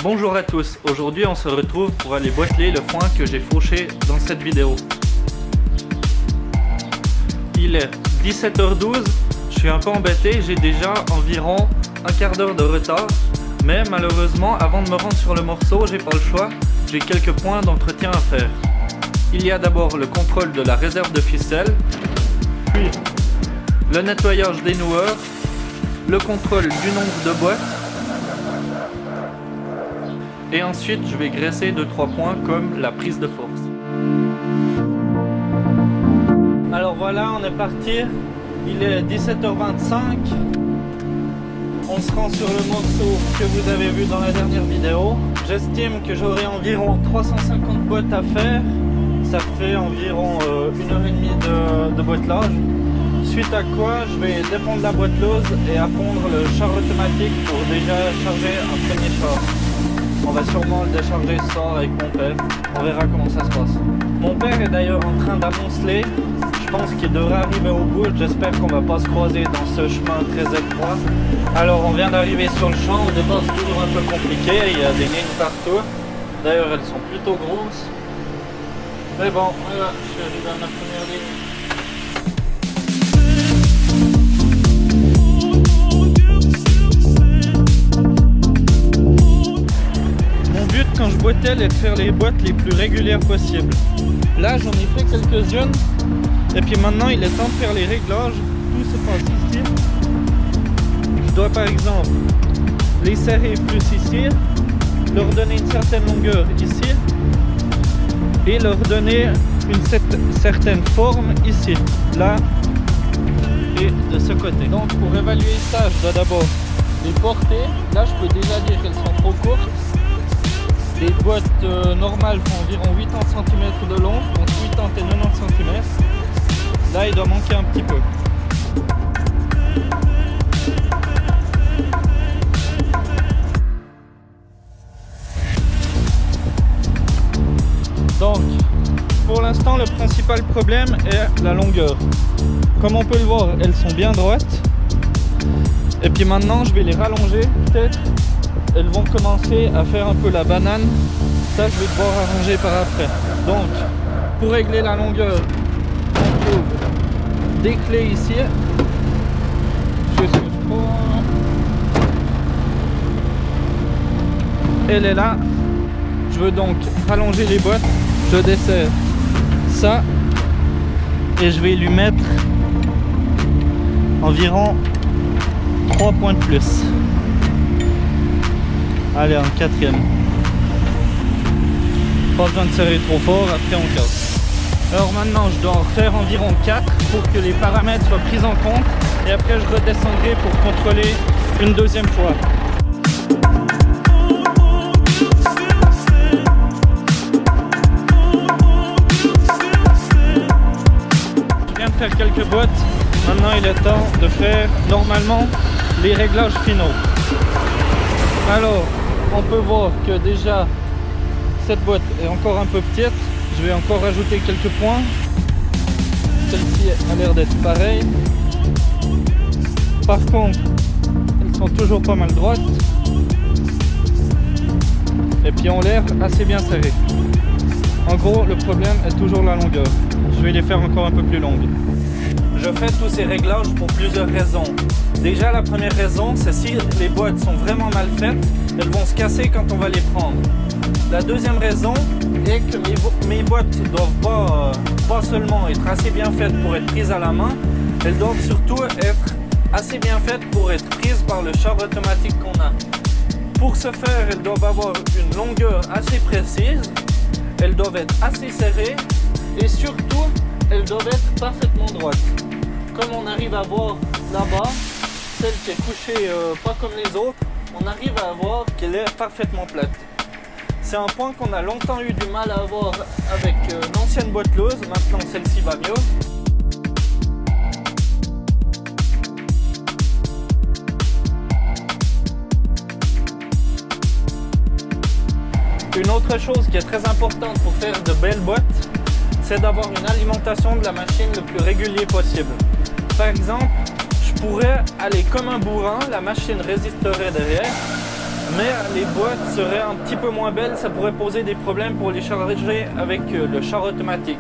Bonjour à tous, aujourd'hui on se retrouve pour aller boiteler le foin que j'ai fauché dans cette vidéo. Il est 17h12, je suis un peu embêté, j'ai déjà environ un quart d'heure de retard, mais malheureusement avant de me rendre sur le morceau, j'ai pas le choix, j'ai quelques points d'entretien à faire. Il y a d'abord le contrôle de la réserve de ficelle, puis le nettoyage des noueurs, le contrôle du nombre de boîtes, et ensuite je vais graisser 2-3 points comme la prise de force. Alors voilà, on est parti, il est 17h25, on se rend sur le morceau que vous avez vu dans la dernière vidéo. J'estime que j'aurai environ 350 boîtes à faire, ça fait environ 1h30 de boîtelage. Suite à quoi je vais dépendre la boîteleuse et appondre le char automatique pour déjà charger un premier char. On va sûrement le décharger ce soir avec mon père, on verra comment ça se passe. Mon père est d'ailleurs en train d'amonceler, je pense qu'il devrait arriver au bout, j'espère qu'on va pas se croiser dans ce chemin très étroit. Alors on vient d'arriver sur le champ, au départ c'est toujours un peu compliqué, il y a des lignes partout, d'ailleurs elles sont plutôt grosses. Mais bon, voilà, je suis arrivé à ma première ligne. Quand je boitelle est de faire les boîtes les plus régulières possibles. Là j'en ai fait quelques-unes et puis maintenant il est temps de faire les réglages. Tout se passe ici. Je dois par exemple les serrer plus ici, leur donner une certaine longueur ici et leur donner une certaine forme ici, là et de ce côté. Donc pour évaluer ça je dois d'abord les porter. Là je peux déjà dire qu'elles sont trop courtes. Les boîtes normales font environ 80 cm de long, entre 80 et 90 cm. Là, il doit manquer un petit peu. Donc, pour l'instant, le principal problème est la longueur. Comme on peut le voir, elles sont bien droites. Et puis maintenant, je vais les rallonger, peut-être. Elles vont commencer à faire un peu la banane. Ça je vais devoir arranger par après. Donc pour régler la longueur, on trouve des clés ici. Elle est là. Je veux donc rallonger les boîtes. Je desserre ça et je vais lui mettre environ 3 points de plus. Allez, un quatrième. Pas besoin de serrer trop fort, après on casse. Alors maintenant je dois en refaire environ 4 pour que les paramètres soient pris en compte. Et après je redescendrai pour contrôler une deuxième fois. Je viens de faire quelques boîtes. Maintenant il est temps de faire normalement les réglages finaux. Alors, on peut voir que déjà cette boîte est encore un peu petite. Je vais encore rajouter quelques points. Celle-ci a l'air d'être pareille. Par contre, elles sont toujours pas mal droites. Et puis ont l'air assez bien serrées. En gros, le problème est toujours la longueur. Je vais les faire encore un peu plus longues. Je fais tous ces réglages pour plusieurs raisons. Déjà, la première raison, c'est si les boîtes sont vraiment mal faites, elles vont se casser quand on va les prendre. La deuxième raison est que mes boîtes doivent pas seulement être assez bien faites pour être prises à la main, elles doivent surtout être assez bien faites pour être prises par le char automatique qu'on a. Pour ce faire, elles doivent avoir une longueur assez précise, elles doivent être assez serrées et surtout, elles doivent être parfaitement droites. Comme on arrive à voir là-bas, celle qui est couchée pas comme les autres, on arrive à voir qu'elle est parfaitement plate. C'est un point qu'on a longtemps eu du mal à avoir avec l'ancienne boîteleuse, maintenant celle-ci va mieux. Une autre chose qui est très importante pour faire de belles boîtes, c'est d'avoir une alimentation de la machine le plus régulier possible. Par exemple, je pourrais aller comme un bourrin, la machine résisterait derrière, Mais les boîtes seraient un petit peu moins belles, ça pourrait poser des problèmes pour les charger avec le char automatique.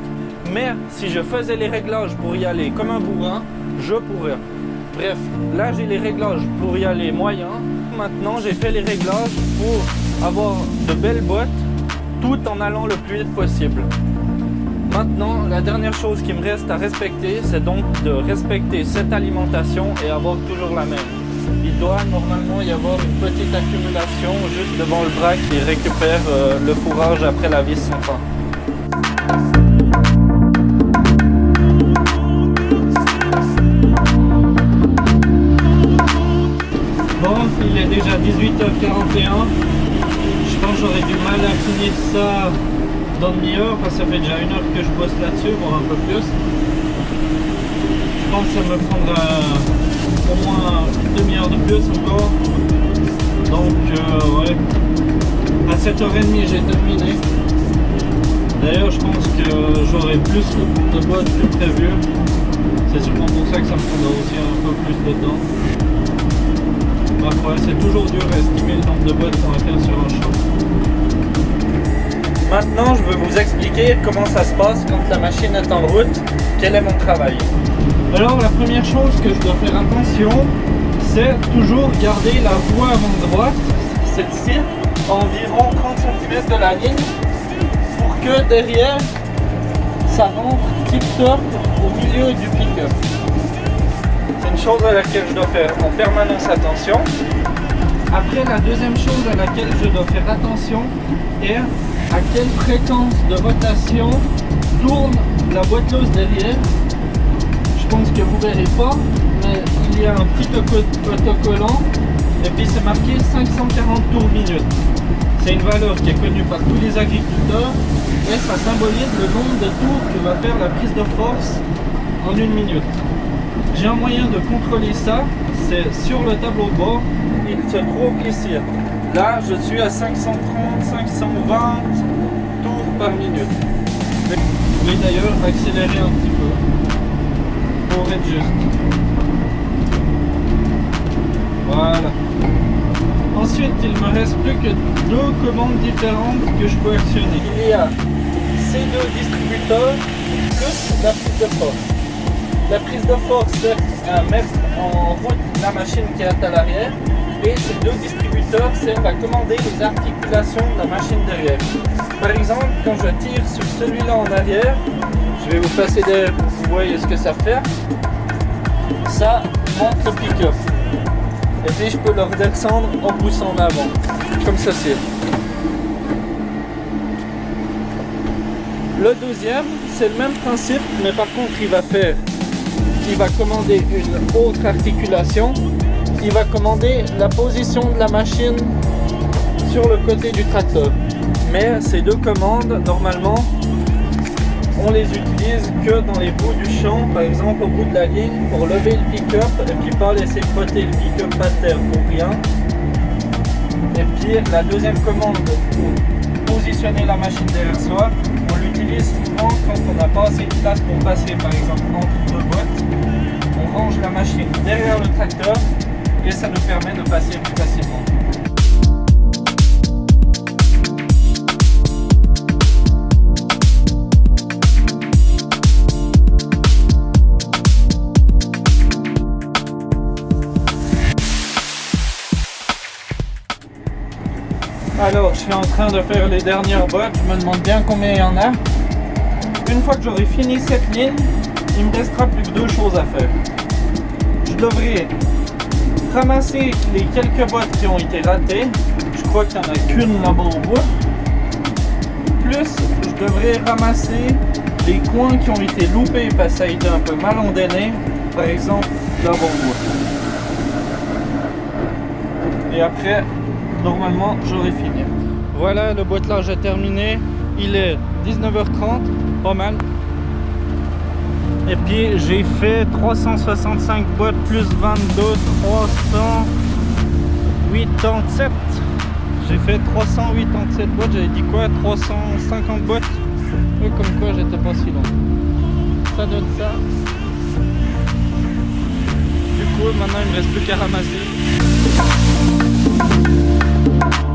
Mais si je faisais les réglages pour y aller comme un bourrin, je pourrais. Bref, là j'ai les réglages pour y aller moyen. Maintenant j'ai fait les réglages pour avoir de belles boîtes tout en allant le plus vite possible. Maintenant, la dernière chose qui me reste à respecter, c'est donc de respecter cette alimentation et avoir toujours la même. Il doit normalement y avoir une petite accumulation juste devant le bras qui récupère le fourrage après la vis sans fin. Bon, il est déjà 18h41. Je pense que j'aurais du mal à finir ça dans demi-heure parce que ça fait déjà 1 heure que je bosse là-dessus, voire un peu plus. Je pense que ça me prendra au moins une demi-heure de plus encore. Donc ouais, à 7h30 j'ai terminé. D'ailleurs je pense que j'aurai plus de boîtes que prévu. C'est sûrement pour ça que ça me prendra aussi un peu plus de temps. Bref, ouais, c'est toujours dur à estimer le nombre de boîtes qu'on va faire sur un champ. Maintenant, je vais vous expliquer comment ça se passe quand la machine est en route, quel est mon travail. Alors, la première chose que je dois faire attention, c'est toujours garder la roue avant droite, celle-ci, à environ 30 cm de la ligne, pour que derrière, ça rentre tip-top au milieu du pick-up. C'est une chose à laquelle je dois faire en permanence attention. Après, la deuxième chose à laquelle je dois faire attention est à quelle fréquence de rotation tourne la boîte losse derrière. Je pense que vous ne verrez pas, mais il y a un petit autocollant et puis c'est marqué 540 tours minute. C'est une valeur qui est connue par tous les agriculteurs et ça symbolise le nombre de tours que va faire la prise de force en 1 minute. J'ai un moyen de contrôler ça, c'est sur le tableau de bord, il se trouve ici. Là, je suis à 530, 520 tours par minute. Je vais d'ailleurs accélérer un petit peu pour être juste. Voilà. Ensuite, il me reste plus que 2 commandes différentes que je peux actionner. Il y a ces 2 distributeurs plus la prise de force. La prise de force, c'est à mettre en route la machine qui est à l'arrière. Et ces 2 distributeurs servent à commander les articulations de la machine derrière. Par exemple, quand je tire sur celui-là en arrière, je vais vous passer derrière pour que vous voyez ce que ça fait. Ça monte le pick-up. Et puis je peux le redescendre en poussant en avant, comme ceci. Le deuxième, c'est le même principe, mais par contre il va commander une autre articulation. Il va commander la position de la machine sur le côté du tracteur. Mais ces 2 commandes, normalement, on les utilise que dans les bouts du champ, par exemple au bout de la ligne, pour lever le pick-up et puis pas laisser flotter le pick-up à terre pour rien. Et puis la deuxième commande pour positionner la machine derrière soi, on l'utilise souvent quand on n'a pas assez de place pour passer, par exemple entre 2 boîtes. On range la machine derrière le tracteur et ça nous permet de passer plus facilement. Alors, je suis en train de faire les dernières bottes, je me demande bien combien il y en a. Une fois que j'aurai fini cette ligne, il me restera plus que 2 choses à faire. Je devrais ramasser les quelques bottes qui ont été ratées. Je crois qu'il n'y en a qu'une là-bas au bout. Plus, je devrais ramasser les coins qui ont été loupés parce que ça a été un peu mal endainé. Par exemple, là-bas au bout. Et après, normalement, j'aurai fini. Voilà, le boîtelage est terminé. Il est 19h30, pas mal. Et puis j'ai fait 365 boîtes plus 22, 387. J'ai fait 387 boîtes, j'avais dit quoi, 350 boîtes. Oui, comme quoi j'étais pas si long. Ça donne ça. Du coup, maintenant il me reste plus qu'à ramasser. Ciao.